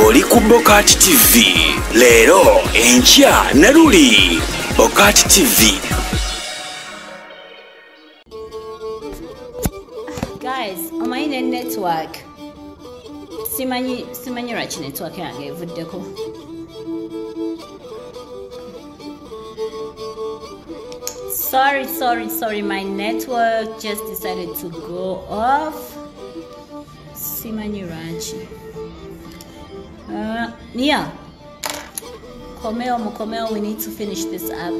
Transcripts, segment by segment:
oli ku BOCAT TV leero enkya ne luli BOCAT TV. Guys, on my network simanyi lwaki network yange evuddeko. Sorry, my network just decided to go off. Simanyi lwaki. Nia, Komeo, we need to finish this up.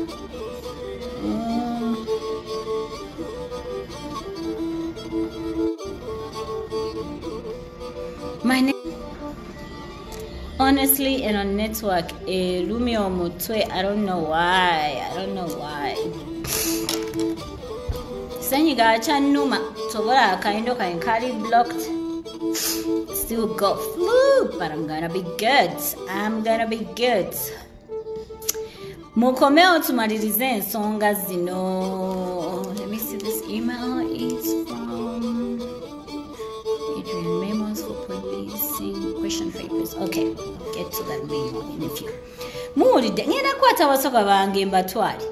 Honestly, and on network, Lumio Mutwe, I don't know why. Senyiga Chanuma, Tovara, kind of blocked. Still got flu, but I'm gonna be good. Mukomeo tumalirize songa zino. Let me see, this email is from Adrian Memos for policing question papers. Okay, I'll get to that memo in a few. Muwulidde ngenda kwata abasoka bange mbatwale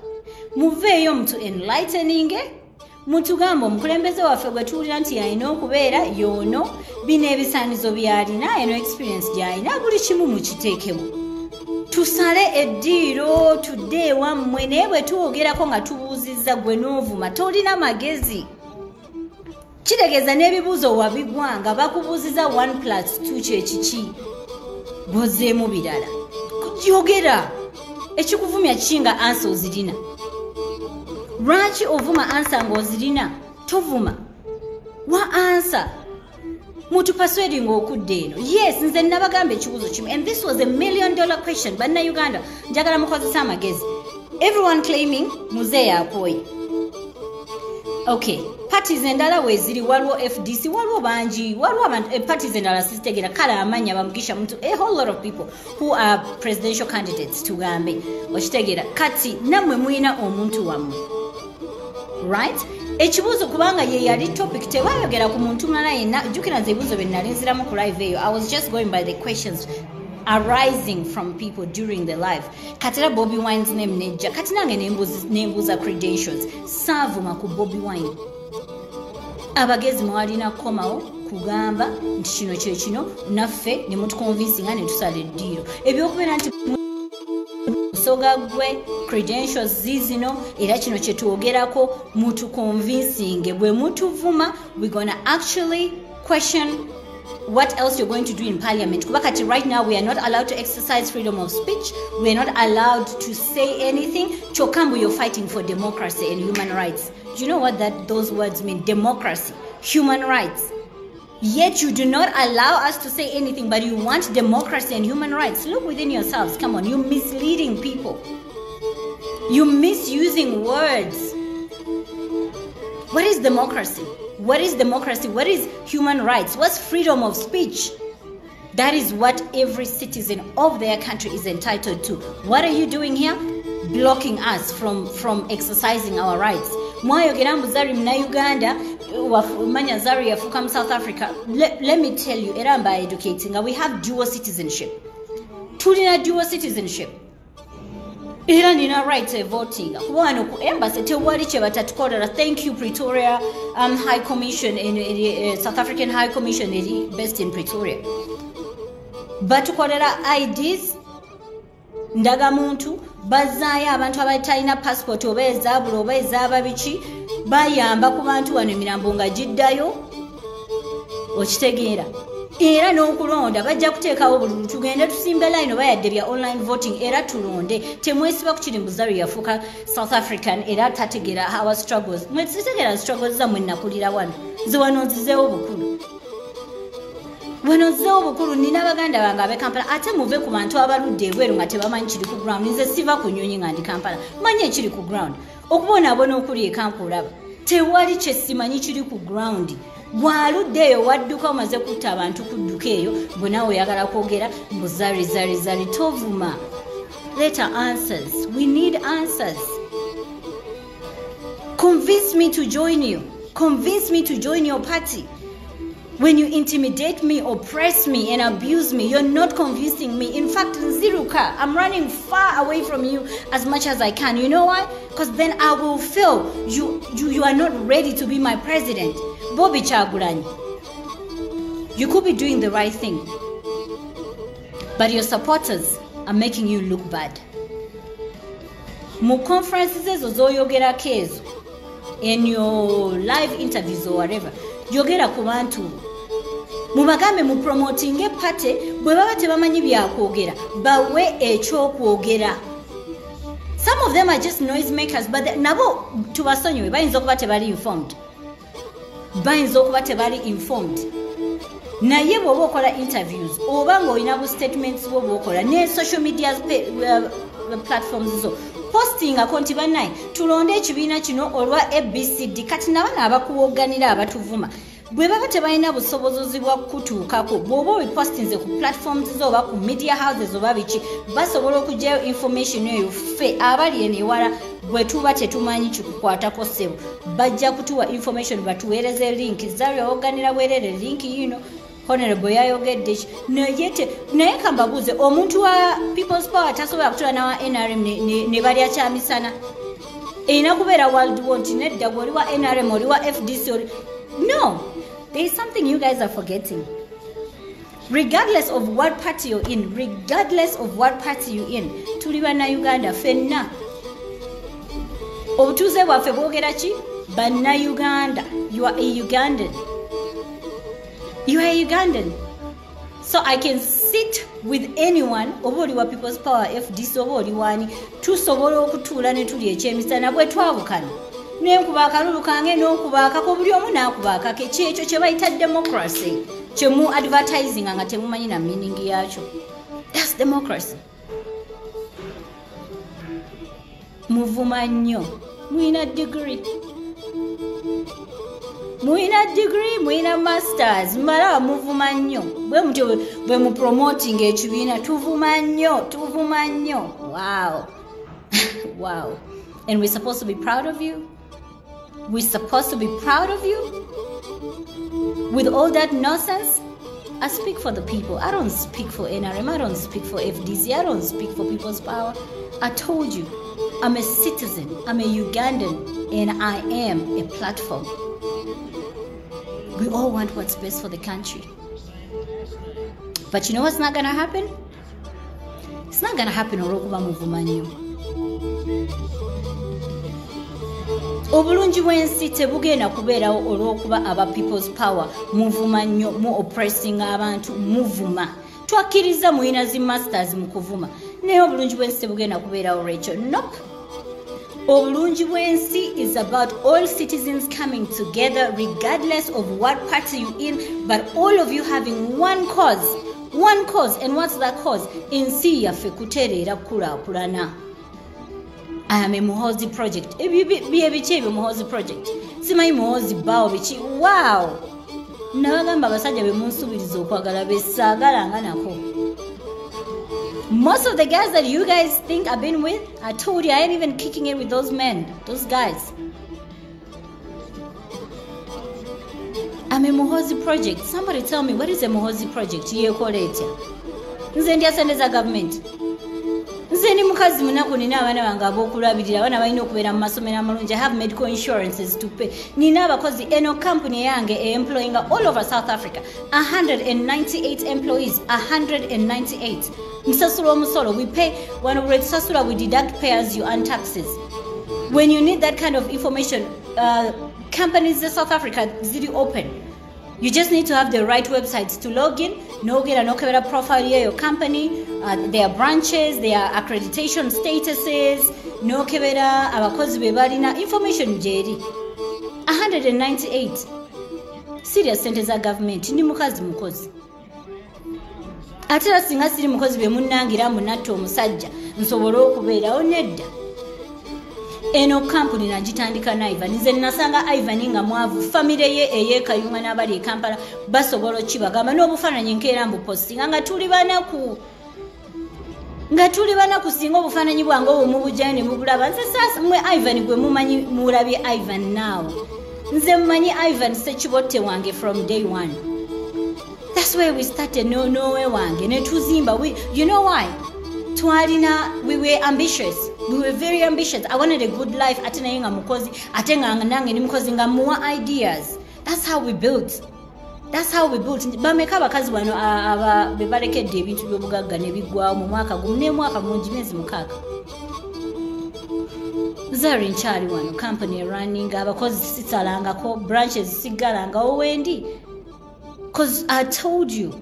muveeyo mutu enlightening mutugamba omukulembeze waffe gwe tuwulira nti alina okubeera yono bino ebisaanizo byalina eno experience gyalina buli kimu mukiteekemu tusale eddiiro tudde wammwe naye bwe tuwogerako nga tubuuzizza gwe n'ovuma tolina magezi kitegeeza n'ebibuuzo wabigwanga bakubuuziza 1+2 kyekiki bwozeemu birala yogera ekikuvumya kinga ansa ozirina lwaki ovuma ansa ng'ozirina tovuma wa ansa mutu persuading okudde eno yes nze nabagamba ekibuuzo kimu and this was $1 million question bannayuganda njagala mukozesa amagezi everyone claiming muzeeyi akooye okay parties endala weziri waliwo FDC waliwo bangi waliwo abantu parties endala sizitegera kale amanya bamugisha muntu a whole lot of people who are presidential candidates tugambe okitegera kati namwe mwina omuntu wammwe right ekibuuzo kubanga ye yali topic tebayogera ku muntu mulala yenna jjukira nze ebibuuzo bye nalinziramu ku live eyo I was just going by the questions arising from people during the live katera Bobi Wine's name nejja kati nange nembuuza credentials saavuma ku Bobi Wine abagezi mwalina kukomawo kugamba nti kino kyekino naffe ne mutukonvinsinga ne tusala eddiiro ebyokubeera nti soga gwe credentials zizino era kino kye twogerako mutukonvinsinge bwe mutuvuma we're gonna actually question what else you're going to do in parliament kubakati right now we are not allowed to exercise freedom of speech, we are not allowed to say anything. Chokambu, you're fighting for democracy and human rights. Do you know what those words mean? Democracy, human rights. Yet you do not allow us to say anything, but you want democracy and human rights. Look within yourselves. Come on, you're misleading people. You're misusing words. What is democracy? What is democracy? What is human rights? What's freedom of speech? That is what every citizen of their country is entitled to. What are you doing here? Blocking us from exercising our rights. Mwayogera mbu Zari mna Uganda, manya Zari yafuka South Africa. Let me tell you, era mba educating, we have dual citizenship. Tulina dual citizenship. Era nina right to voting. Wano ku embassy tewali kye batatukolera. Thank you Pretoria High Commission in South African High Commission based in Pretoria. Batukolera IDs ndaga muntu bazaayo abantu abatalina passport oba ezaabula oba ezaababiki bayamba ku bantu wano emirambo nga giddayo okitegeera era n'okulonda bajja kuteekawo bululu tugende tusimbe line oba yadde bya online voting era tulonde temwesiba ku kiri Zari yafuuka South African era tategeera our struggles mwesitegera struggles zammwe nakulira wano nze wano nzizeewo bukulu nina baganda bange abe Kampala ate muve ku bantu abaludde ebweru nga tebamanyi kiri ku ground nze siva ku nnyonyi nga ndi Kampala manyi ekiri ku ground okubonaabona okuli ekankulaba tewali kye simanyi kiri ku ground bwaludde eyo wadduka omaze kutta abantu kudduka eyo bwenaawe oyagala kwogera mbu Zari tovuma. Let our answers. We need answers. Convince me to join you. Convince me to join your party. When you intimidate me, oppress me, and abuse me, you're not convincing me. In fact, Nziruka, I'm running far away from you as much as I can. You know why? Because then I will feel you are not ready to be my president. Bobi Kyagulanyi, you could be doing the right thing, but your supporters are making you look bad. Mu conferences ozoyogerako ezo, in your live interviews or whatever, yogera ku bantu mubagambe mu promoting a party bwe baba tebamanyi byakwogera bawe ekyokwogera. Some of them are just noise makers, but nabo tubasonyiwe bayinza okuba tebali informed. Naye bw'oba okola interviews oba ng'olina bu statements bw'oba okola ne social media platforms zo postingako nti bannaye tulonde ekibiina kino olwa ABCD, kati nabana abakuwoganira abatuvuma bwe baba tebalina busobozi bwa kutuukako bw'oba obipostinze ku platforms zo oba ku media houses oba biki basobola okugyayo information eyo ffe abali eno ewala bwe tuba tetumanyi kikukwatako ssebo bajja kutuwa information batuweereze link. Zari awoganira bwerere link yino Honorable yayogedde naye kambabuuze omuntu wa People's Power tasobola kutula nawa NRM ne balya kyamisana erina kubeera world war nti nedda gwe oli wa NRM oli wa FDC oli. No, there is something you guys are forgetting. Regardless of what party you're in, tuli bannayuganda ffenna obutuuze bwaffe bwogera ki bannayuganda. You are a Ugandan. So I can sit with anyone oba oli wa People's Power FDC oba oli wani tusobola okutuula ne tuli ekyemisana bwe twabukana nenkuba akalulu kange n'okuba akako buli omu n'akuba akake kyekyo kye bayita democracy kyemu advertising nga temumanyi na meaning yakyo. That's democracy. Muvuma nnyo muina degree, muina masters, mbala muvuma nnyo bwe mutyo bwe mu promoting ekibiina tuvuma nnyo. Wow. Wow. And we're supposed to be proud of you. With all that nonsense. I speak for the people. I don't speak for NRM. I don't speak for FDC. I don't speak for People's Power. I told you, I'm a citizen. I'm a Ugandan, and I am a platform. We all want what's best for the country. But you know what's not gonna happen? It's not gonna happen orokuba muvumanyo. Obulungi bw'ensi tebugenda kubeerawo olw'okuba aba People's Power muvuma nnyo mu oppressing abantu muvuma. Twakkiriza muyina zi masters mu kuvuma. Naye obulungi bw'ensi tebugenda kubeerawo Rachel. Nope. Obulungi bw'ensi is about all citizens coming together regardless of what party you're in, but all of you having one cause. And what's that cause? Ensi yaffe kutereera kulaakulana. I am a Muhozi project. Biki Muhozi project. Simanyi Muhozi bao biki. Wow. Nabagamba abasajja be munsubiriza okwagala besaagalanga nako. Most of the guys that you guys think I've been with, I told you I ain't even kicking it with those men, those guys. I'm a Muhozi project. Somebody tell me, what is a Muhozi project? Nze ndi asendeza government. Nze ndi mukazi munaku nina abaana bange ab'okulabirira, abaana balina okubeera mu masomero amalungi. I have medical insurances to pay. Nina abakozi eno company yange employing all over South Africa. 198 employees. 198. Msasula omusolo, we pay, when we sasula, we deduct pay as you earn taxes. When you need that kind of information, companies in South Africa, ziri open. You just need to have the right websites to log in. No get no profile here, your company, their branches, their accreditation statuses, no kebera, abakozi bebalina information jeri. 198 serious centers of government ni mukazi mukozi. Atera singa siri mukozi be munnangira munatto omusajja nsobola okubeerawo nedda. Eno company najitandika na Ivan. Nze nasanga Ivan nga mwavu family ye eyekayunga n'abali e Kampala basobola kibagamba n'obufaananyi nkeera mbu posting nga tuli banaku singa obufaananyi bwange obwo mubujjane mubulaba. Nze sasa mwe Ivan gwe mumanyi mulabye Ivan now. Nze mmanyi Ivan Sekibotte wange from day one. That's where we started. No way wange ne tuzimba. You know why? We were ambitious. We were very ambitious. I wanted a good life. Ate naye nga mukozi, ate nga nange ni mukozi nga muwa ideas. That's how we built. That's how we built. Bameka bakazi bano bebalekedde ebintu by'obugagga ne biggwawo mu mwaka gumu ne mwaka mungi myezi mukaaga. Zari nkyali wano, company running, abakozi sisalangako, branches sigalangawo wendi. Because I told you.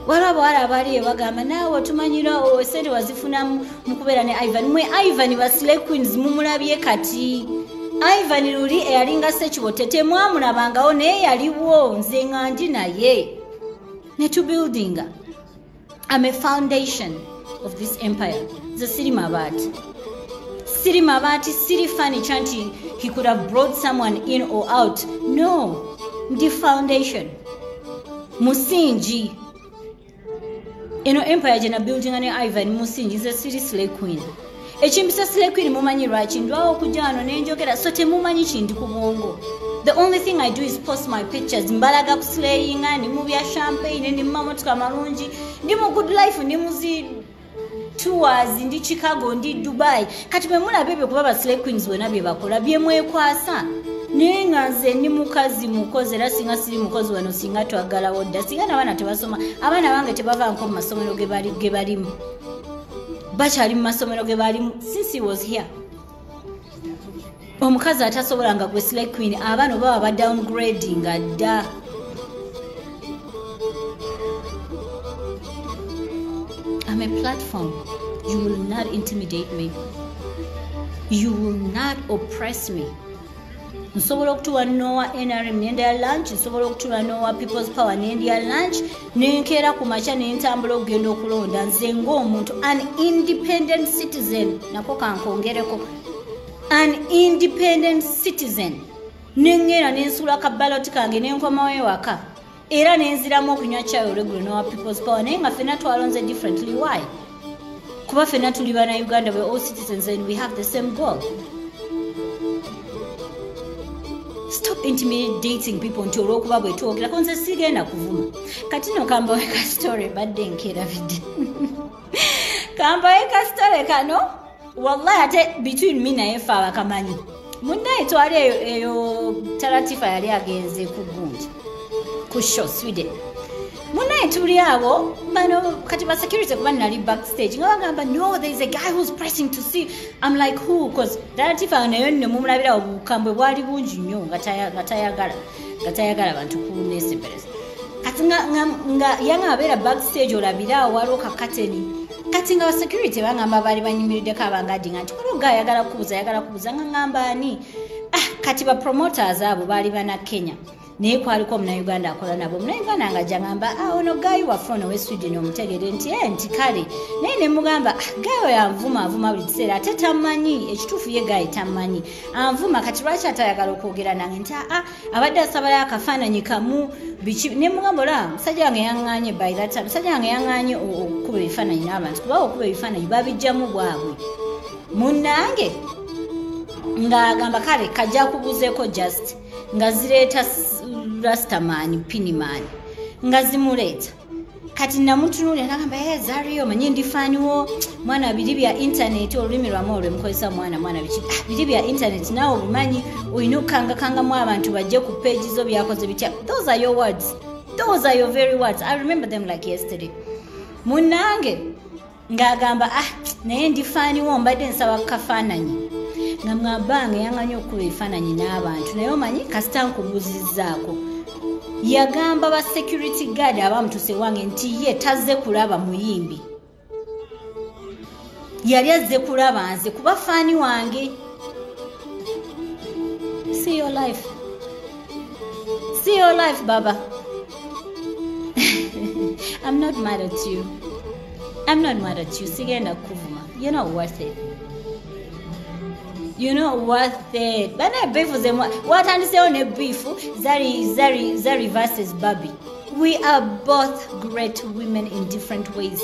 Wala abali bagamba naawe tumanyira osente wazifuna mu kubeera ne Ivan. Mwe Ivan basile queens mumulabye kati. Ivan luli eyalinga Sekibotete mwamulabangawo naye yaliwo nze nga ndi naye. Ne to building. I'm a foundation of this empire. The Siri Mabati. Siri Mabati, Siri furniture nti he could have brought someone in or out. No. The foundation. Musingi. Eno empire jena building ane Ivan Musingi ze Siri Slay Queen. Echimbisa Slay Queen mumanyi lwaki ndwawo okujano nenjogera so temumanyi kintu ku bwongo. The only thing I do is post my pictures. Mbalaga kuslayinga ni mubya champagne ni mamotoka malungi ndi mu good life ndi muzi tours ndi Chicago ndi Dubai. Kati bwe mulabe kuba ba Slay Queens wena bye bakola bye mwekwasa. Nenga nze ni mukazi mukozi era singa siri mukozi wano singa twagala wodda singa n'abaana tebasoma abaana bange tebava nko mu masomero ge balimu bakyali mu masomero ge balimu since he was here. Omukazi atasobolanga gwe Slay Queen abaana baba ba downgrading adda. I'm a platform. You will not intimidate me. You will not oppress me. Nsobola okutuwa Noah NRM nenda ya lunch, nsobola okutuwa Noah People's Power nenda ya lunch, nenkeera ku makya nentambula okugenda okulonda nze ng'omuntu an independent citizen. Nako kankongereko an independent citizen. Nengeera nensula ka ballot kange nenkomawo ewaka. Era nenziramu okunywa chai regular Noah People's Power naye nga ffenna twalonze differently. Why? Kuba ffenna tuli bana Uganda, we're all citizens and we have the same goal. Stop intimidating people nti olwokuba bwe twogera ko nze sigenda kuvuma. Kati no kambawe ka story badde nkeera vidi. Kambawe ka story kano wallahi ate between me naye fa abakamanyi. Munnaye twali eyo Taratifa yali agenze ku gundi ku show Sweden. Munnaye tuli abo bano kati ba security kuba nali backstage nga bagamba no there is a guy who's pressing to see. I'm like who? Because Taratifa nayo nne mumulabira obukambwe bwali bungi nnyo nga tayagala bantu kunesembereza. Kati nga yanga abeera backstage olabira waliwo kakateni. Kati nga ba security bangamba bali banyimiriddeko abangadi nga nti kuloga ayagala kubuza nga ngamba ani. Kati ba promoters abo bali bana Kenya. Naye kwaliko Munauganda akola nabo. Munauganda nga jangamba ono gayi waffe ono we Sweden omutegere nti kale naye ne mugamba gayo yanvuma buli kiseera ate tamanyi ekituufu ye gayi tamanyi anvuma kati lwaki atayagala okwogera nange nti abadde asabala akafaananyi kamu biki ne mugamba ola musajja wange yaŋŋaanye by that time musajja wange yaŋŋaanye okukuba ebifaananyi n'abantu kuba okuba ebifaananyi babijjamu bwabwe munnange ng'agamba kale kajja kubuzeeko just nga zireeta Rastaman Piniman nga zimuleeta kati namutunulira nagamba Zari omanyi ndifaaniwo mwana biri bya internet olulimi lwamu olwemukozesa mwana biki biri bya internet naawe obimanyi olina okukangakangamu abantu bajje ku page zo byakoze bitya. Those are your words. Those are your very words. I remember them like yesterday. Munnange ng'agamba naye ndifaaniwo mbadde nsaba kafaananyi nga mwabanga yanganya okuba ebifaananyi n'abantu naye omanyi kasita nkubuuzizzaako yagamba ba security guard abamutuse wange nti ye tazze kulaba muyimbi yali azze kulaba nze kuba faani wange. See your life baba. I'm not mad at you. Sigenda kuvuma. You're not worth it. You're not worth it. Banne beef them. What and say on a beef? Zari versus Bobi. We are both great women in different ways.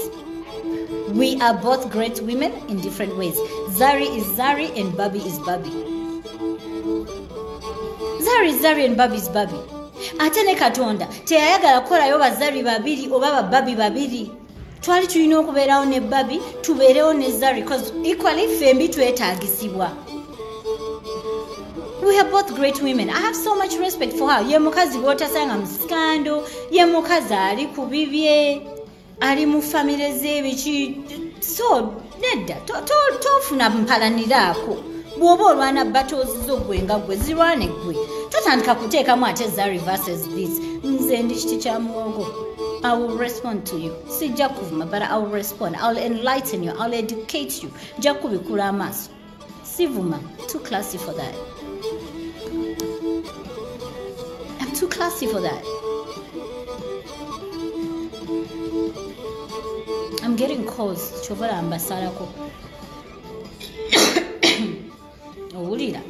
Zari is Zari and Bobi is Bobi. Zari and Bobi is Bobi. ate ne Katonda teyayagala kukolayo bazari babiri oba bababi babiri. Twali tulina okubeerawo ne babi tubeerewo ne Zari because equally fembi twetaagisibwa. We are both great women. I have so much respect for her. Ye mukazi bw'otasanga mu scandal, ye mukazi ali ku bibye, ali mu famire z'ebiki. So nedda tofuna mpalaniraako. Bw'oba olwana battles zo gwe nga gwe zirwane gwe. Totandika kuteekamu ate Zari versus this. Nze ndi kiti kya muwogo. I will respond to you. Sijja kuvuma, but I will respond. I'll enlighten you. I'll educate you. Nja kubikula amaaso. Sivuma. Too classy for that. I'm too classy for that. I'm getting calls. Chovala ambasalako. Owulira.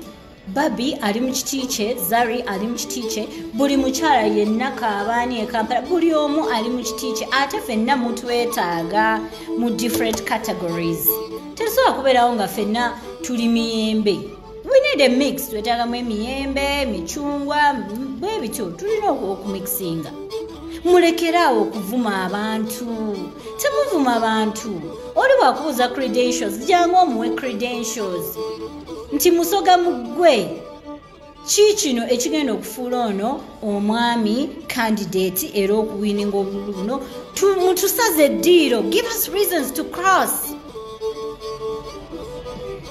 Babi ali mu kiti kye, Zari ali mu kiti kye, buli mukyala yenna Kaabaani e Kampala, buli omu ali mu kiti kye, ate ffenna mutwetaaga mu different categories. Tetusobola kubeerawo nga ffenna tuli miyembe. We need a mix. Twetaagamu emiyembe, micungwa, bwe bityo tulina okumixinga. Mulekeraawo okuvuma abantu. Temuvuma abantu. Oli bwakubuuza credentials, jangu omuwe credentials. Nti musoga mugwe. Ki kino ekigenda okufuula ono omwami candidate era okuwininga obululu buno. Mutusaze eddiiro. Give us reasons to cross.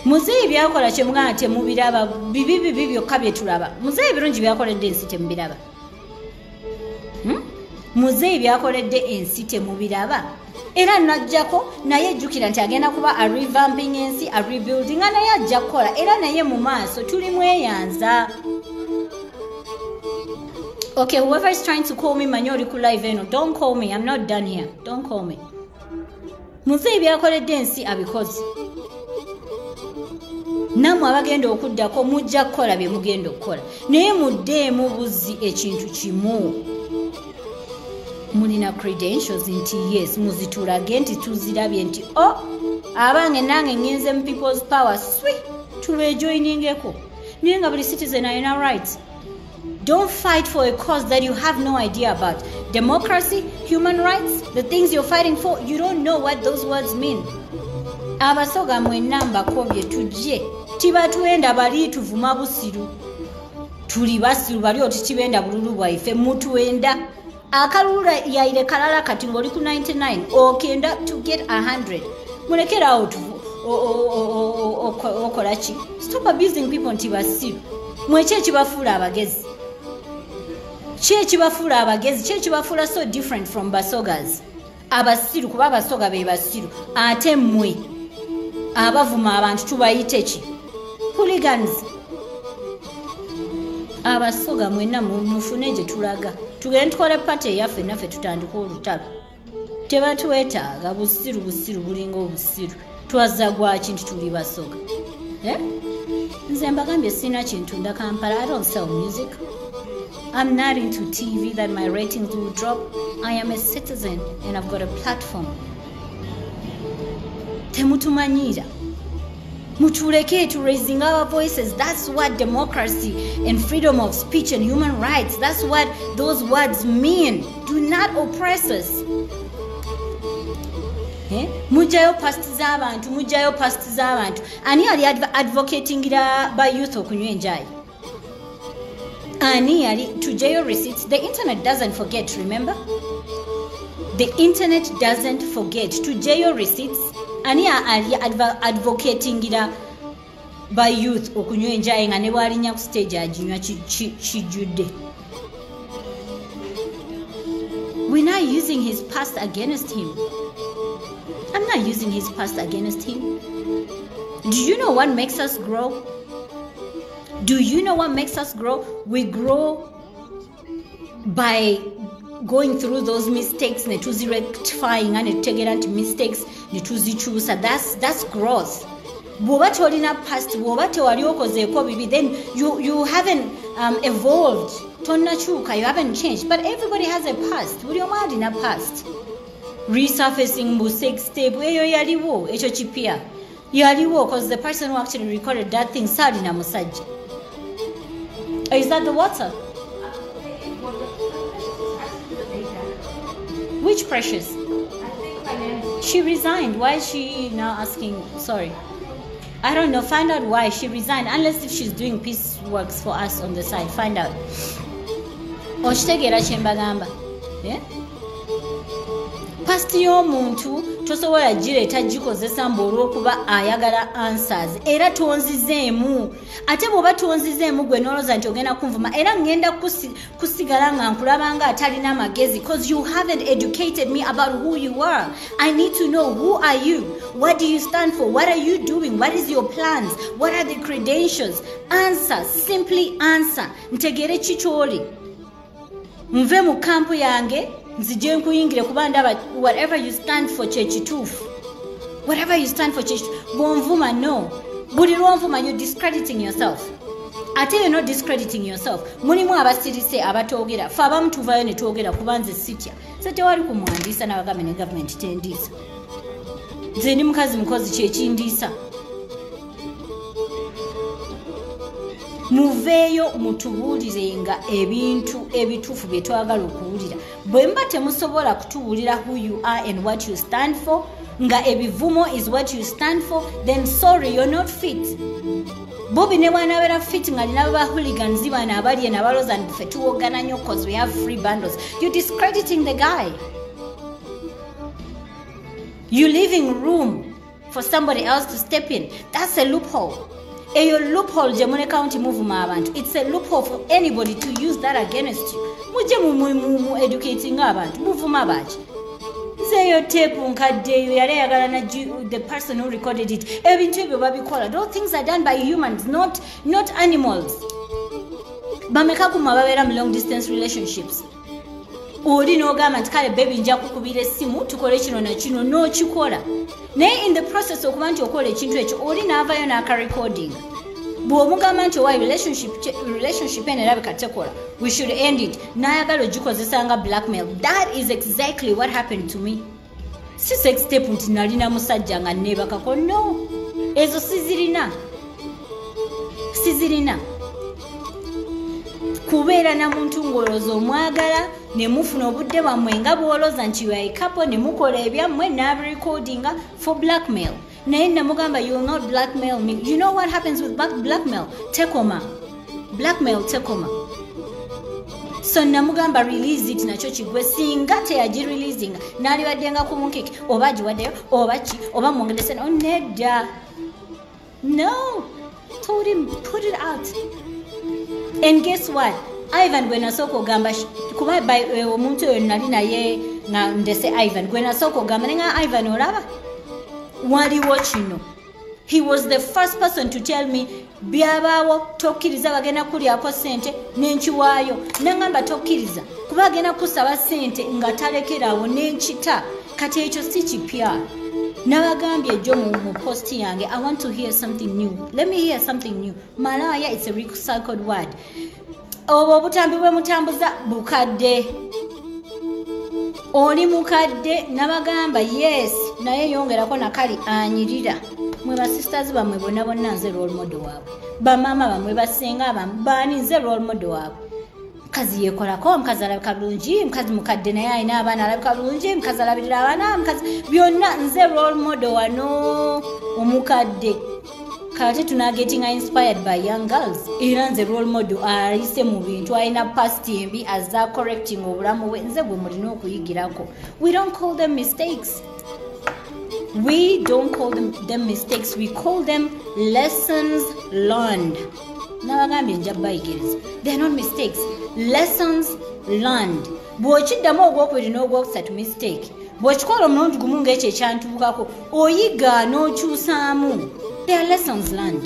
Muzeeyi byakola kye mugana temubiraba. Bibi byokka bye tulaba. Muzeeyi birungi byakoledde ensi temubiraba. Muzeeyi byakoledde ensi temubiraba. Era najjako naye jjukira nti agenda kuba a revamping ensi, a rebuilding, nga naye ajja kukola. Era naye mu maaso tuli mweyanza. Okay, whoever is trying to call me Manyori ku live eno, don't call me. I'm not done here. Don't call me. Muzeeyi byakoledde ensi abikozi. Namwe abagenda okuddako mujja kukola bye mugenda okukola. Naye muddeemu buzzi ekintu kimu. Mulina credentials nti yes, muzitulage nti tuzirabye nti abange nange ngenze mu people's power tubejoiningeko. Naye nga buli citizen alina rights. Don't fight for a cause that you have no idea about. Democracy, human rights, the things you're fighting for, you don't know what those words mean. Abasoga mwenna mbakobye tujje. Tibatuenda bali tuvuma busiru. Tuli basiru bali oti tibenda bululu bwaife mutuenda. Akalula yaire kalala kati ngoli ku 99 okenda to get 100. Mulekera out okolachi. Stop abusing people nti basiru. Mweche ekibafuula abagezi. Ekibafuula abagezi, ekibafuula so different from basogas. Abasiru kuba abasoga be basiru. Ate mmwe abavuma abantu tubayite ki? Hooligans. Abasoga mwenna mufune gye tulaga. Tugende tukole party yaffe naffe tutandika olutalo. Tebatwetaaga busiru bulinga obusiru. Twaza gwaki nti tuli basoga. Nze mbagambye sina kintu nda Kampala. I don't sell music. I'm not into TV that my ratings will drop. I am a citizen and I've got a platform. Temutumanyira. Mutuleke to raising our voices. That's what democracy and freedom of speech and human rights, that's what those words mean. Do not oppress us. Mujayo past z'abantu. Ani ali advocating by youth okunywa enjai. Ani ali to jail receipts. The internet doesn't forget, remember? The internet doesn't forget. To jail receipts. Ani ali advocating by youth okunywa enjai nga ne bwalinya ku stage aginywa kijudde. We're not using his past against him. I'm not using his past against him. Do you know what makes us grow? Do you know what makes us grow? We grow by going through those mistakes, netuzi rectifying and netutegera nti mistakes netuzikyusa. That's growth. Bw'oba tolina past, bw'oba tewali okozeeko bibi, then you haven't evolved. Tonnakyuka, you haven't changed. But everybody has a past. Buli omu alina past. Resurfacing mu sex tape eyo yaliwo, ekyo kipya yaliwo, because the person who actually recorded that thing saalina musajja. Is that the water? Which Precious? She resigned. Why is she now asking? Sorry. I don't know. Find out why she resigned. Unless if she's doing peace works for us on the side. Find out. Oshitegera Chembagamba. Yeah? Pasti y'omuntu tosobola gireeta gikozesa olw'okuba ayagala answers era tonzizeemu ate bw'oba tonzizeemu gwe noloza nti ogenda kunvuma era ngenda kusigala nga nkulaba nga atalina amagezi because you haven't educated me about who you are. I need to know who are you, what do you stand for, what are you doing, what is your plans, what are the credentials. Answer, simply answer. Ntegere kikyoli nve mu kampu yange nzije nkuyingire kuba ndaba whatever you stand for kyekituufu. Whatever you stand for kyekituufu. Bw'onvuma no. Buli lw'onvuma you're discrediting yourself. Ate you're not discrediting yourself. Mulimu abasirise abatoogera. Fe abamu tuvayo ne twogera kuba nze sitya. So tewali kumwandiisa n'abagamba ne gavumenti tendiisa. Nze ndi mukazi mukozi kyekindiisa. Muveeyo mutubuulirenga ebintu ebituufu bye twagala okuwulira. Bwe mba temusobola kutuwulira who you are and what you stand for, nga ebivumo is what you stand for, then sorry, you're not fit. Bobi ne bw'anabeera fit nga alina ba hooligans bano abali eno abaloza ffe tuwogana nnyo cause we have free bundles. You're discrediting the guy. You're leaving room for somebody else to step in. That's a loophole. Eyo loophole je mune county muvuma abantu. It's a loophole for anybody to use that against you. Muje mu educating abantu. Muvuma bachi. Seyo tape nkadde yale yagala na the person who recorded it. Ebintu ebyo babikola. Those things are done by humans, not animals. Bameka kuma babera mu long distance relationships. Oli no gama kale baby nja kukubira simu tukole kino na kino no chikola. Naye in the process okuba nti okola ekintu ekyo oli n'avaayo n'aka recording. Bw'omugamba nti owa relationship eno erabika tekola, we should end it. N'ayagala ogikozesa nga blackmail. That is exactly what happened to me. Si sex tape nti nalina musajja nga neebakako. No. Ezo sizirina. Kubeera na muntu ng'olooza omwagala ne mufuna obudde bwammwe nga bw'olooza nti you are a couple ne mukola ebyammwe n'abirecordinga for blackmail. Naye namugamba you will not blackmail me. You know what happens with blackmail? Tekoma. Blackmail tekoma. So namugamba release it nakyo kigwe singa teyagireleasinga n'alibaddenga ku munkeke oba agiwaddeyo oba ki oba mwongerese nedda. No. Told him put it out. And guess what? Ivan gwe nasooka ogamba kuba omuntu oyo nali naye nga ndese Ivan gwe nasooka ogamba nenga Ivan olaba waliwo kino. He was the first person to tell me byabaawo tokkiriza bagenda kulyako sente n'enkiwaayo. Nangamba tokkiriza kuba agenda kusaba sente nga talekerawo n'enkita. Kati ekyo si kipya. Nabagambye jo mu post yange, I want to hear something new. Let me hear something new. Malaya, it's a recycled word. Obo butambi bwe mutambuza bukadde. Oli mukadde nabagamba yes naye yongerako nakali anyirira. Mwe ba sisters bamwe bonna bonna nze role model waabwe. Ba mama bamwe basenga bani nze role model waabwe. Mkazi yekolako, mkazi alabika bulungi, mkazi mukadde naye alina abaana alabika bulungi, mkazi alabirira abaana, mkazi byonna nze role model wano omukadde. Kati tunagetting inspired by young girls. Era nze role model ayise mu bintu alina past embi azza correcting obulamu bwe nze bwe mulina okuyigirako. We don't call them mistakes. We don't call them mistakes. We call them lessons learned. Nabagambye nja bayigiriza. They are not mistakes. Lessons learned. Bw'okiddamu ogwokubiri n'ogwokusatu mistake. Bw'okikola omulundi gumu ng'ekyo ekyantuukako oyiga n'okyusaamu. They are lessons learned.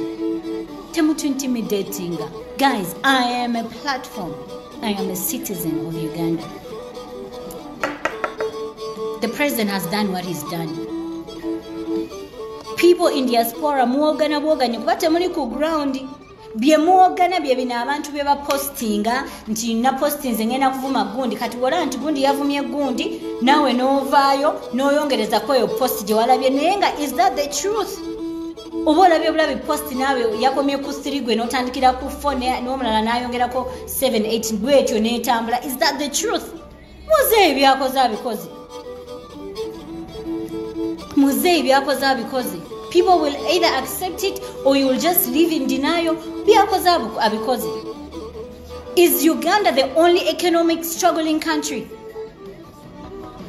Temutu intimidating. Guys, I am a platform. I am a citizen of Uganda. The president has done what he's done. People in diaspora muogana kuba temuli ku ground. Bye muogana bye bina abantu bye bapostinga nti na postinze ngena kuvuma gundi kati wala nti gundi yavumye gundi nawe novaayo noyongereza koyo post je walabye nenga. Is that the truth? Obola bye bulabi post nawe yakomye ku 3 gwe notandikira ku 4 n'omulala nayongerako 7 8 bwetyo netambula. Is that the truth? Muze ebyakoze abikozi. Muzeeyi byakoze abikoze. People will either accept it or you will just live in denial. Byakoze abikoze. Is Uganda the only economic struggling country?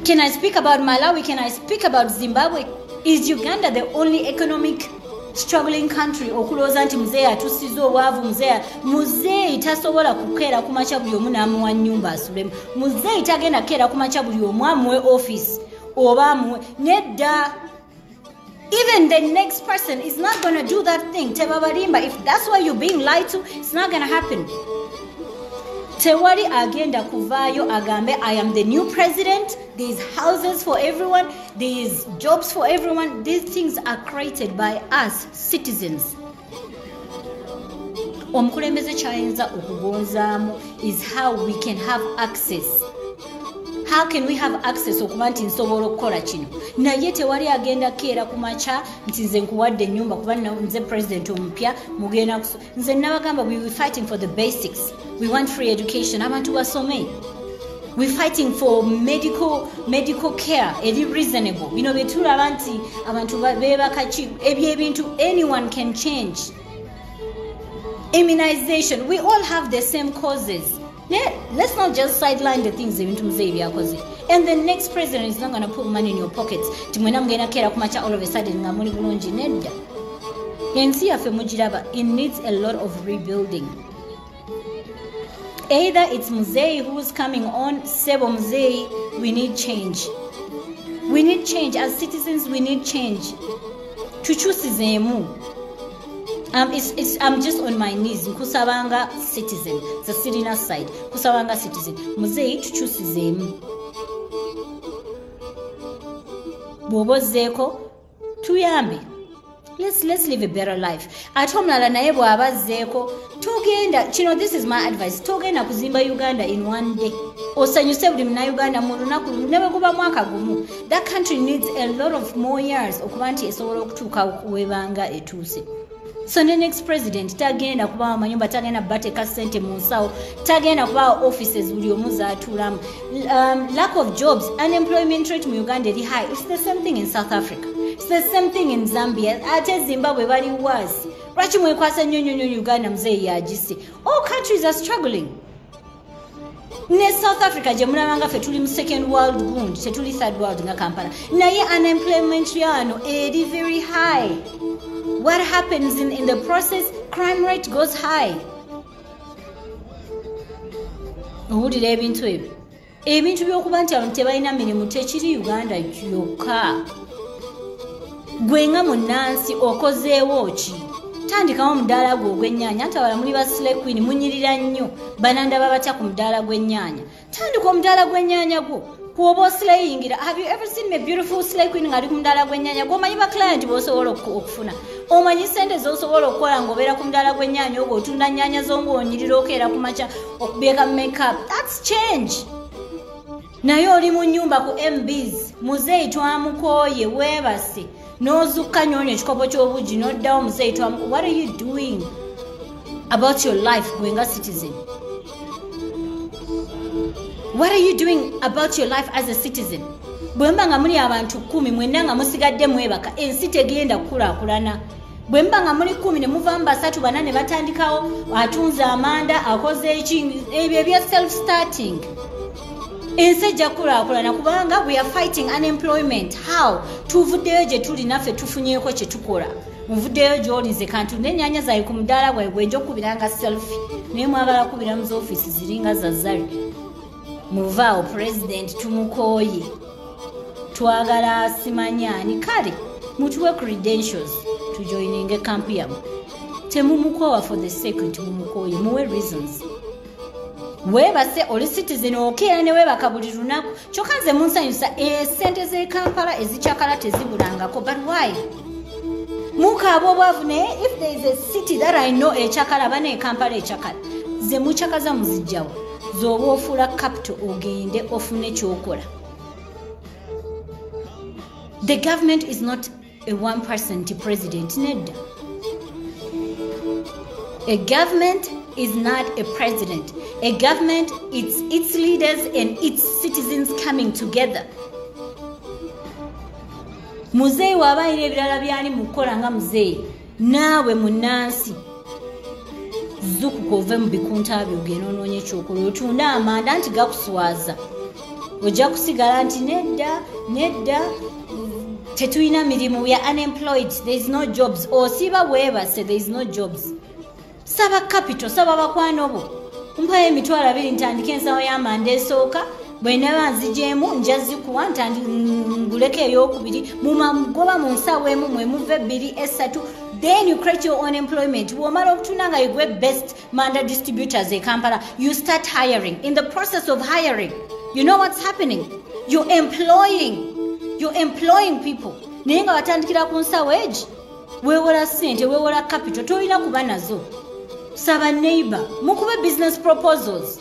Can I speak about Malawi? Can I speak about Zimbabwe? Is Uganda the only economic struggling country? Okulooza nti muzeeyi atusiza obwavu, muzeeyi tasobola kukeera ku makya buli omu n'amuwa nnyumba asulemu. Muzeeyi tagenda kukeera ku makya buli omu amuwe office oba amuwe nedda. Even the next person is not going to do that thing. Tebabalimba. If that's why you're being lied to, it's not going to happen. Tewali agenda kuvaayo agambe, I am the new president. There's houses for everyone. There's jobs for everyone. These things are created by us, citizens. Omukulembeze kyayinza okugonzaamu is how we can have access. How can we have access okuba nti nsobola okukola kino? Naye tewali agenda keera ku makya nti nze nkuwadde ennyumba kuba nze president omupya mugenda kuso. Nze nabagamba we were fighting for the basics. We want free education. Abantu basome. We're fighting for medical care. Eri reasonable. Bino betulaba nti abantu beebaka ki ebyo ebintu anyone can change. Immunization. We all have the same causes. Let's not just sideline the things ebintu muzeeyi byakoze. And the next president is not going to put money in your pockets. Timwena mugenda keera ku makya all of a sudden nga muli bulungi nedda. Ensi yaffe mugiraba. It needs a lot of rebuilding. Either it's muzeeyi who's coming on, sebo muzeeyi, we need change. We need change. As citizens, we need change. Tukyusizeemu. I'm just on my knees. Kusabanga citizen. The Sirina side. Kusabanga citizen. Muzeeyi tukyusizeemu. Bw'obozeeko tuyambe. Let's live a better life. Ate omulala naye bw'abazzeeko togenda, this is my advice, togenda kuzimba Uganda in one day. Osanyuse buli munnauganda mu lunaku ne bwe guba mwaka gumu. That country needs a lot of more years okuba nti esobola okutuuka webanga etuuse. So the next president tagenda kubawa amanyumba, tagenda bateka ssente mu nsawo, tagenda kubawa offices buli omu zaatuulamu. Lack of jobs, unemployment rate mu Uganda eri high. It's the same thing in South Africa. It's the same thing in Zambia. Ate Zimbabwe bali wazi. Lwaki mwekwasa nnyo Uganda muzeeyi yagise? All countries are struggling. Ne South Africa gye mulabanga ffe tuli mu second world gundi, tetuli third world nga Kampala. Naye unemployment yaano eri very high. What happens in the process? Crime rate goes high. Owulira ebintu ebyo. Ebintu by'okuba nti abantu tebalina mirimu tekiri Uganda kyokka. Gwe nga munnansi okozeewo ki? Tandikawo omudaala gwo ogw'ennyaanya. Ate abala muli ba Slay Queen munyirira nnyo banandaba batya ku mudaala gw'ennyaanya. Tandika omudaala gw'ennyaanya gwo. Kuoba oslayingira. Have you ever seen a beautiful Slay Queen nga ali ku mudaala gw'ennyaanya? Gw'omanyi ba client b'osobola okufuna. Omanyi sente z'osobola okukola ng'obeera ku mudaala gw'ennyaanya ogwo otunda nnyaanya zo ng'onyirira okeera ku makya okubeeka make-up. That's change. Naye oli mu nnyumba ku MBs. Muzeeyi twamukooye Bwebasi. N'ozukka nyoonyo ekikopo ky'obugi n'oddawo muzeeyi twamu. What are you doing about your life gwe nga citizen? What are you doing about your life as a citizen? Bwemba nga muli abantu 10 mwenna nga musigadde Mwebaka, ensi tegenda kukulaakulana. Bwemba nga muli 10 ne muvaamu 3 bana ne batandikawo atunze amanda akoze eki ebyo ebya self-starting. Ensi ejja kukulaakulana kubanga we are fighting unemployment. How? Tuvuddeyo gye tuli naffe tufunyeeko kye tukola. Muvuddeyo gy'olize kantu n'ennyaanya zayi ku mudaala gwawe gwenja okukubiranga selfie. Naye mwagala kubira mu office ziringa za Zari. Muvaawo president tumukooye. Twagala asimanyaani kale mutuwe credentials tujoininge camp yamu. Temumukoowa for the sake nti mumukooye, muwe reasons. Bwebase oli citizen okeera ne Mwebaka buli lunaku. Kyokka nze munsanyusa sente z'e Kampala ezikyakala tezibulangako. But why? Mukaaba obwavu naye if there is a city that I know ekyakala bane e Kampala ekyakala. Ze mukyakaza muzijjawo. Z'oba ofuula capital ogende ofune kyokola. The government is not a one-person president. Nedda. A government is not a president. A government is its leaders and its citizens coming together. muzeeyi w'abayina ebirala byali mukola nga muzeeyi naawe munansi zukuka ove mu bikunta byo ogenda onoonye ekyokola otunda amanda nti gakuswaza ojja kusigala nti nedda tetulina mirimu, we are unemployed, there is no jobs. Osiba Bwebasi, there is no jobs. Saba capital, saba bakwano bo. Mpaye emitwalo 2 ntandike ensawo y'amanda esooka bwe naba nzijemu njazi kuwa nguleke ey'okubiri mugoba mu nsawo emu mwe muve 2 3. Then you create your own employment. Womala okutuna nga you best manda distributors e Kampala. You start hiring. In the process of hiring, you know what's happening? You're employing people. Naye nga watandikira ku nsawo egi weewola ssente, weewola capital, tolina kuba nazo. Saba neighbor, mukube business proposals.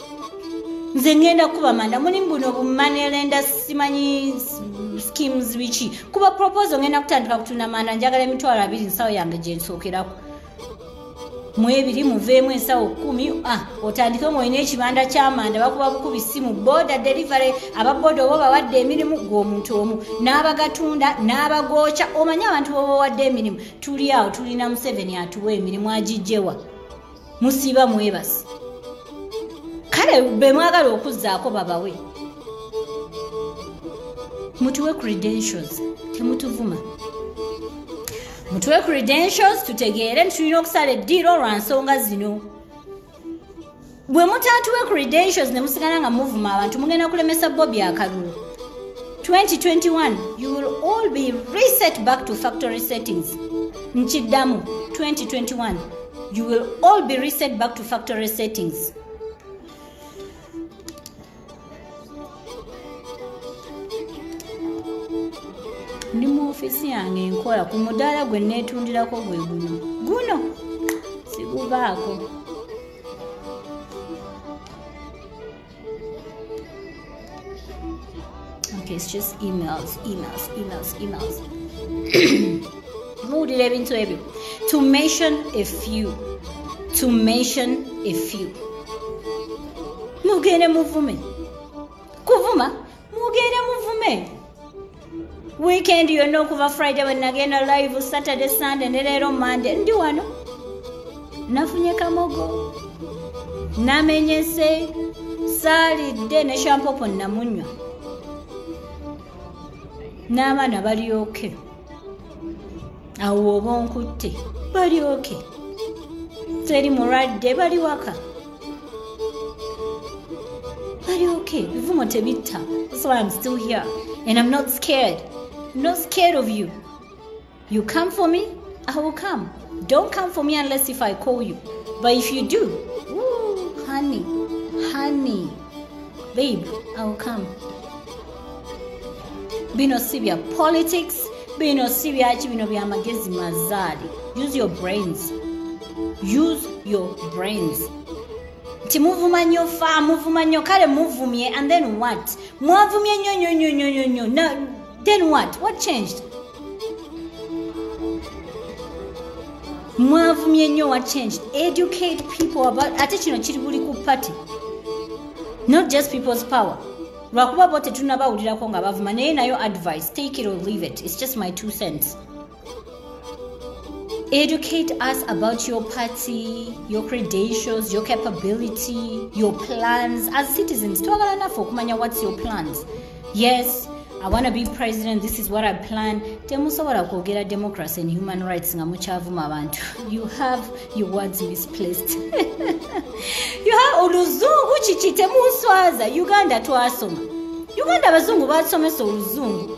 Nze ngenda kuba manda mulimu buno bumanelenda simanyi schemes bichi. Kuba proposal ngenda kutandika kutunda manda njagala emitwalo 2 nsawo yange gye nsookerako. Mwebiri muveemu ensawo 10. Otandike ng'olina ekibanda ky'amanda bakuba bukubi ssimu boda delivery ababoda oba bawadde emirimu gw'omuntu omu n'abagatunda n'abagooca omanye abantu boba bawadde emirimu tuli awo tulina Museveni atuwa emirimu agijjewa musiiba Mwebasi kale be mwagala okuzzaako babawe mutuwe credentials temutuvuma mutuwe credentials tutegeere ntulina okusala eddiiro lwa nsonga zino bwe mutatuwe credentials ne musigala nga muvuma abantu mugenda kulemesa Bobi akalulu 2021 you will all be reset back to factory settings nkiddamu 2021 you will all be reset back to factory settings. Ndi mu ofisi yange nkola ku mudaala gwe neetundirako gwe guno sigubaako. Okay, it's just emails. Muwulira ebintu ebyo. To mention a few. Mugende muvume. Kuvuma, mugende muvume. Weekend yonna okuva Friday when nagenda live Saturday, Sunday ne leero Monday ndi wano. Nafunye kamogo. Namenyese saalidde ne shampopo namunywa. N'abaana bali okay. Awo oba onkutte bali okay. Teri mulwadde bali waka. Bali okay. Bivumo tebitta. That's why I'm still here. And I'm not scared. I'm not scared of you. You come for me, I will come. Don't come for me unless if I call you. But if you do, ooh, honey, babe, I will come. Bino sibya politics, bino sibya chi bino bya magezi mazali. Use your brains. Timuvuma nnyo fa muvuma nnyo kale muvumye and then what? Mwavumye nnyo. No, then what? What changed? Mwavumye nnyo, what changed? Educate people about ate kino kiri buli ku party. Not just people's power. Lwakuba bote tunabawulirako nga bavuma naye nayo advice, take it or leave it. It's just my 2 cents. Educate us about your party, your credentials, your capability, your plans. As citizens, twagala nafe okumanya what's your plans. Yes, I want to be president, this is what I plan. Temusobola kwogera democracy and human rights nga mukyavuma abantu. You have your words misplaced. You have oluzungu kiki temuswaza. Uganda twasoma. Uganda abazungu basomesa oluzungu.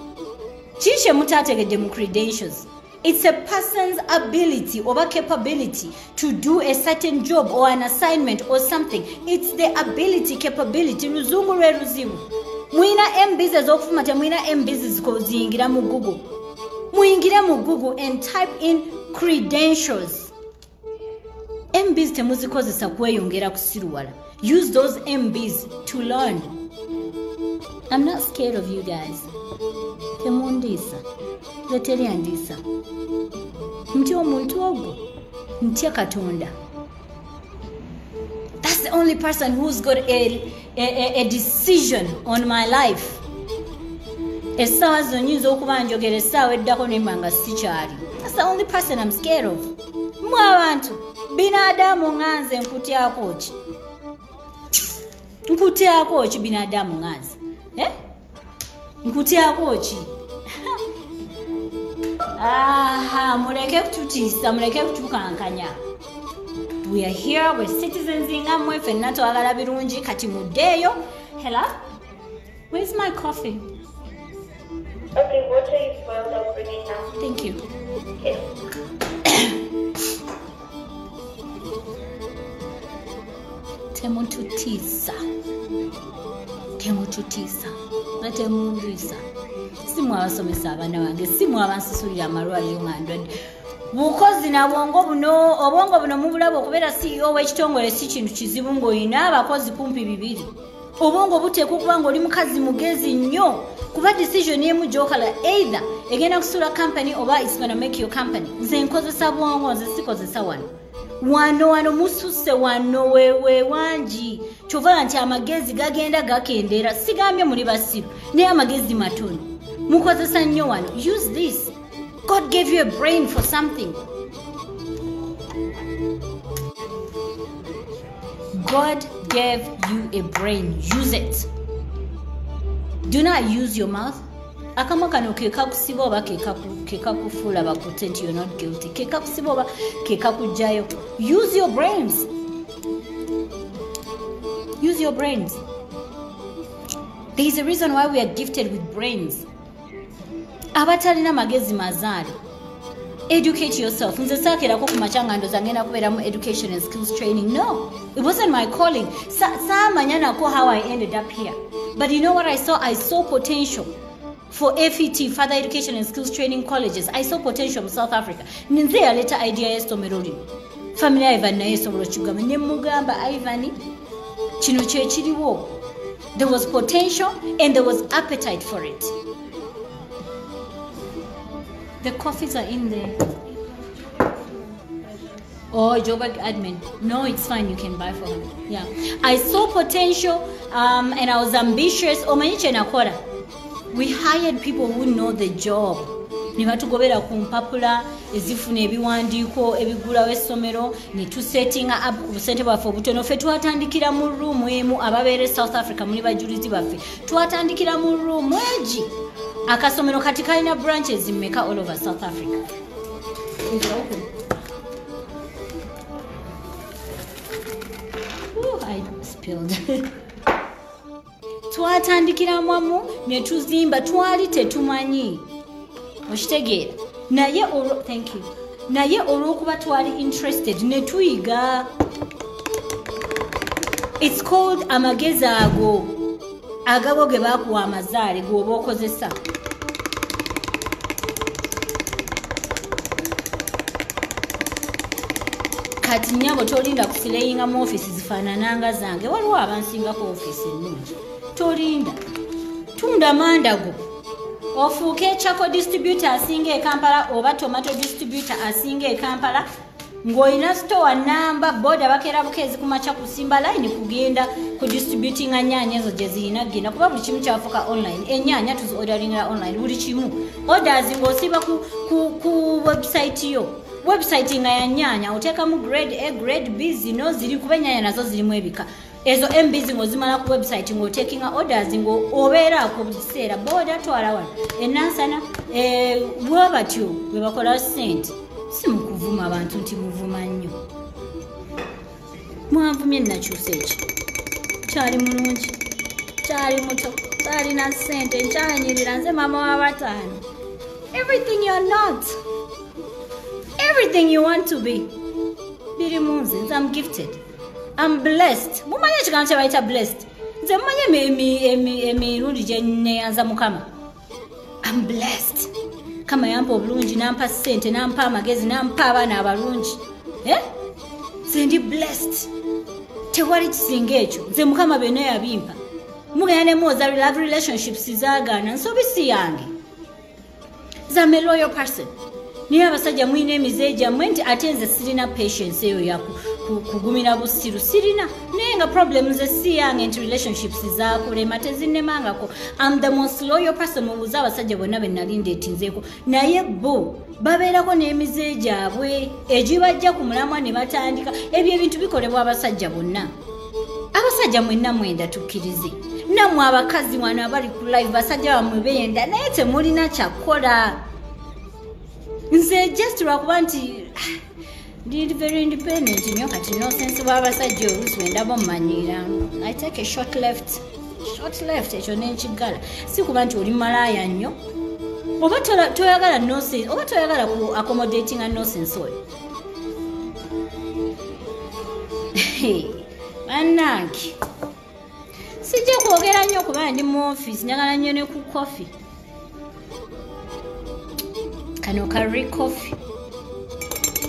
Kiki mutategedde mu credentials. It's a person's ability or capability to do a certain job or an assignment or something. It's the ability, capability. Luzungu lwe luzibu. Muina MBs ezokufuma temuina MBs zingira mu Google. Muingire mu Google and type in credentials. MBs temuzikozesa kweyongera kusiruwala. Use those MBs to learn. I'm not scared of you guys. Temundisa. Leteri andisa. Mtyo omuntu ogwo. Ntya Katonda. That's the only person who's got a decision on my life. essaawa zino nyinza okuba njogera essaawa eddako nemmanga sikyali. That's the only person I'm scared of. Mwe abantu binadamu nganze nkutyako ki? Nkutyako ki binadamu nganze? Nkutyako ki? Muleke kututiisa, muleke kutukankanya. We are here, we're citizens ingamwe, ffenna twagala birungi kati muddeeyo. Hello? Where's my coffee? Okay, water is boiled. I'll bring it now. Thank you. Okay. Temututiisa. Temututiisa. Natemundisa. Simu abasomesa abaana bange, simu abansusulira amalwaliro nga ndwadde. Bukozi na bwongo buno mubulabo okubeera CEO w'ekitongole si kintu kizibu ng'olina abakozi kumpi 2. Obwongo buteekwa okuba ng'oli mukazi mugezi nnyo kuba decision emu gy'okola either egenda kusuula company oba it's gonna make your company. Nze nkozesa bwongo, nze sikozesa wano. Wano mususse wano wewe wangi. Kyova nti amagezi gagenda gakendera. Sigambye muli basiru naye amagezi matono. Mukozesa nnyo wano. Use this. God gave you a brain for something. God gave you a brain. Use it. Do not use your mouth. Akamwa kano kekakusiba oba kekakufuula bakute nti you're not guilty. Kekakusiba oba kekakugjayo. Use your brains. Use your brains. There is a reason why we are gifted with brains. Abatalina magezi mazali. Educate yourself. Nze sakerako ku machanga ndo zangena kubeeramu education and skills training. No, it wasn't my calling. Saamanya nako how I ended up here. But you know what I saw? I saw potential for FET, Further Education and Skills Training Colleges. I saw potential in South Africa. Ninze yaleta idea y'essomero lino. Family Ivan naye esobola okigamba ne mugamba Ivan kino kye kiriwo. There was potential and there was appetite for it. The coffees are in there. Oh, Joburg admin. No, it's fine. You can buy for her. Yeah. I saw potential and I was ambitious. We hired people who know the job. Nibatugobera ku mpapula ezifuna ebiwandiiko ebigulawo essomero ne tusettinga up obusente bwaffe obutono ffe twatandikira mu room emu ababeere South Africa muli bajulizi baffe twatandikira mu room egi akasomero kati kalina branches mmeka all over South Africa. Is it open? Ooh, I spilled. Twatandikira mwamu ne tuzimba twali tetumanyi. Oshitegeera naye thank you naye olw'okuba twali interested ne tuyiga. It's called amagezi ago agago ge bakuwa amazaale gwoba okozesa. Kati nyabo tolinda kusileyinga mu office zifaanananga zange waliwo abansingako office ennungi tolinda tunda mandago ofuuke chako distributor asinga e Kampala oba tomato distributor asinga e Kampala ng'olina store number boda bakeera bukeezi kumacha kusimba line kugenda ku distributing nyaanya ezo gye zirina genda kuba buli kimu kyafuuka online. Enyaanya tuzi orderinga online buli kimu orders ng'osiba ku website yo. Website nga ya nyaanya oteekamu grade A grade B zino ziri kuba enyaanya nazo zirimu ebika. Ezo MBs ng'ozimala ku website ng'otekinga orders ng'obeeraako buli kiseera boda twala wano enansana bwe batyo bwe bakola ssente. Si mu kuvuma abantu nti muvuma nnyo. Mwanvumye nakyusa eki. Kyali mulungi. Kyali muto. Kyalina ssente. Nkyanyirira nze maama w'abataano. Everything you're not. Everything you want to be. Biri munze. Nze I'm gifted. I'm blessed. Mumanye ekigambo kye bayita blessed. Nze mumanye emirundi gye neeyanza Mukama. I'm blessed. Kama yampa obulungi nampa ssente nampa amagezi nampa abaana abalungi. Nze ndi blessed. Tewali kisinga ekyo. Nze Mukama bena yabimpa. Mugenda ne mwoza love relationships zaagaana nsobi si yange. Nze I'm a loyal person. Niye abasajja mwine emize gyammwe nti ate nze sirina patience eyo kugumira busiru sirina nenga problems esiyange into relationships zakulema tezinemangako. I'm the most loyal person mubuza abasajja bonna be nali ndeetinzeeko naye bo babeerako n'emize gyabwe egibajja ku mulamwa ne batandika ebyo ebintu bikolebwa abasajja bonna. Abasajja mwenna mwenda tukkirize nammwe abakazi wano abali ku live basajja bamwe beenda naye temulina kyakukola. Nze just lwakuba nti ndi very independent nnyo kati no sense bw'abasajja oluusi wendaba mmanyira. I take a short left ekyo n'enkigala si kuba nti oli malaaya nnyo oba toyagala nonsense oba toyagala ku accommodating a nonsense oyo. Bannange sijja kwogera nnyo kuba ndi mu office njagala nnyo ne ku coffee kano kari coffee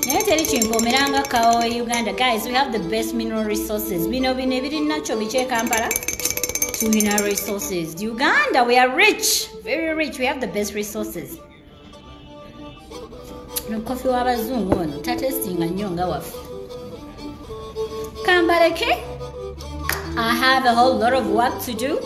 naye teri kimpomeranga kawa Uganda. Guys, we have the best mineral resources. Bino ebiri nacho biche Kampala tulina resources. Uganda, we are rich, very rich. We have the best resources. No coffee wabazungu ono tatestinga nnyo nga waffe. Kambaleke, I have a whole lot of work to do.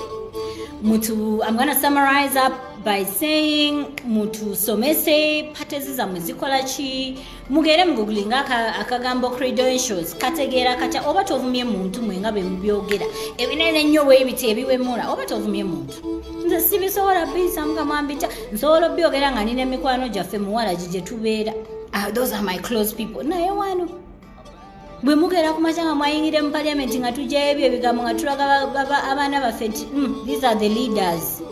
I'm going to summarize up by saying mutu somese patezi za muzikola chi mugere mugooglinga akagambo credentials kategera kata oba tovumye muntu mwenga be mubyogera ebinene nnyo webiti ebiwemula oba tovumye muntu. Nze sibisobola bisa mukamwambita nsobola byogera nga nina mikwano gyaffe muwala gye tubeera. Those are my close people. Naye wano bwe mugera kumachanga mwayingire mu parliament nga tujja ebyo ebigambo nga tulaga abaana baffe nti these are the leaders.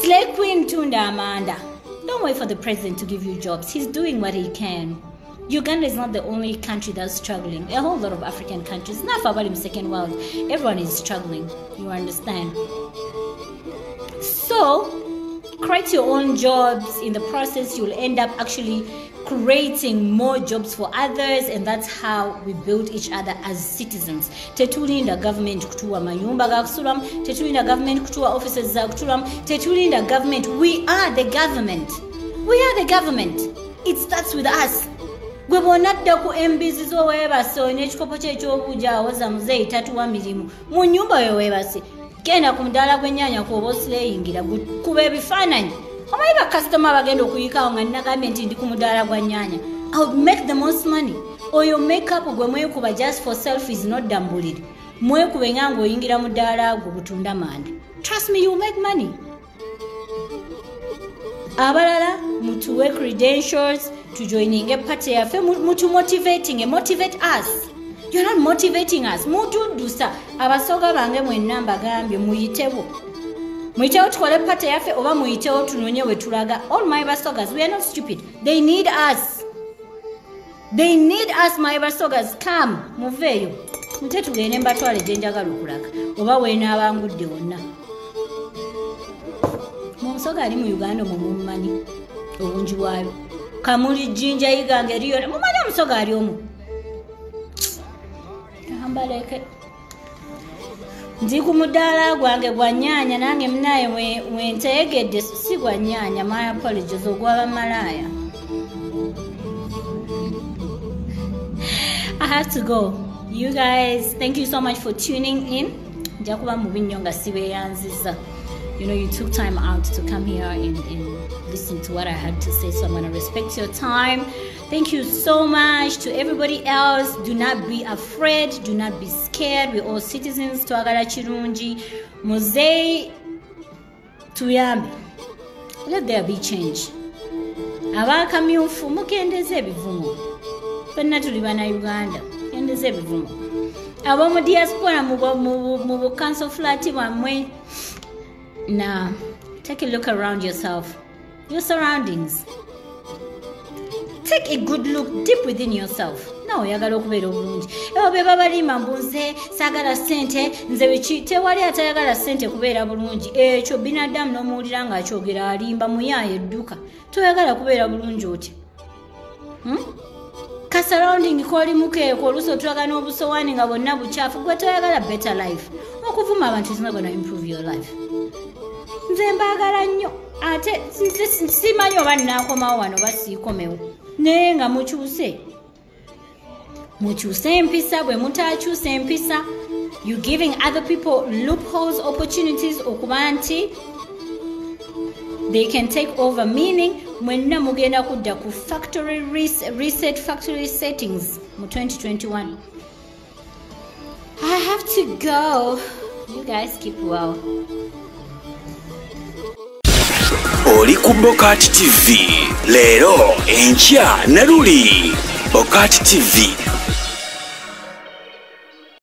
Slay Queen Tunda Amanda. Don't wait for the president to give you jobs. He's doing what he can. Uganda is not the only country that's struggling. A whole lot of African countries, not for the second world, everyone is struggling. You understand? So, create your own jobs. In the process, you'll end up actually creating more jobs for others, and that's how we build each other as citizens. Tetulinda government kutuwa mayumba ga kusulam, tetulinda government kutuwa offices za kutulam, tetulinda government. We are the government. We are the government. It starts with us. Gwe bonadda ku embizi zo webase n'ekikopo kye ekyobuuja awoza muzeeyi tatuwa mirimu mu nnyumba yo webase genda ku mudaala gw'ennyaanya kuoba osireyingira kuba ebifaananyi omanyi bakasitoma bagenda okuyikawo nga nnagambye nti ndi ku mudaala gwa nnyaanya. I would make the most money. Oyo makeup gwe mwekuba just for self is not dambuliri mwekube nga ng'oyingira mu ddaala gwo butunda manda. Trust me, you will make money. Abalala mutuwe credentials to joining a party yaffe mutu motivating motivate us. You're not motivating us. Mutudusa abasoga bange mwenna mbagambye muyitewo tukole party yaffe oba muyitewo tunonye we tulaga. All my basogas, we are not stupid. They need us. They need us, my basogas. Come muveeyo mute tugende mbatwale gye njagala okulaga oba weenaabangudde wonna. Musoga ali mu Uganda mumumanyi obungi bwayo kamuli jinja yigange eriyo mumanyi omusoga ali omu ambaleke ndi ku mudaala gwange gwa nnyaanya nange munaye wenteegedde si gwa nnyaanya. My apologies ogwaba malaaya. I have to go. You guys, thank you so much for tuning in. Nja kuba mubi nnyo nga sibeeyanziza. You know, you took time out to come here and listen to what I had to say, so I'm going to respect your time. Thank you so much to everybody else. Do not be afraid. Do not be scared. We're all citizens. Twagala chirungi. Muzeeyi tuyambe. Let there be change. Abakamyufu mukendeze ebivumo. Fenna tuli bana Uganda. Kendeze ebivumo. Abamu diaspora mu council flat bamwe. Now, take a look around yourself, your surroundings. Take a good look deep within yourself. Now, oyagala okubeera obulungi. Ebo be babalima mbunze saagala ssente nze biki tewali atayagala ssente kubeera bulungi. Ekyo binadamu n'omuwulira ng'akyogera alimba muyaaye edduka. Toyagala kubeera bulungi otya? Ka surrounding koli mukeeko oluusi otulaga n'obusowaani nga bonna bukyafu gwe toyagala better life. Okuvuma abantu is not going to improve your life. Nze mbaagala nnyo ate simanyi oba nnaakomawo wano oba siikomewo. naye nga mukyuse empisa bwe mutakyuse empisa you giving other people loopholes opportunities okuba nti they can take over, meaning mwenna mugenda kudda ku factory reset factory settings mu 2021. I have to go. You guys keep well. Oli ku BOCAT TV leero enkya na luli BOCAT TV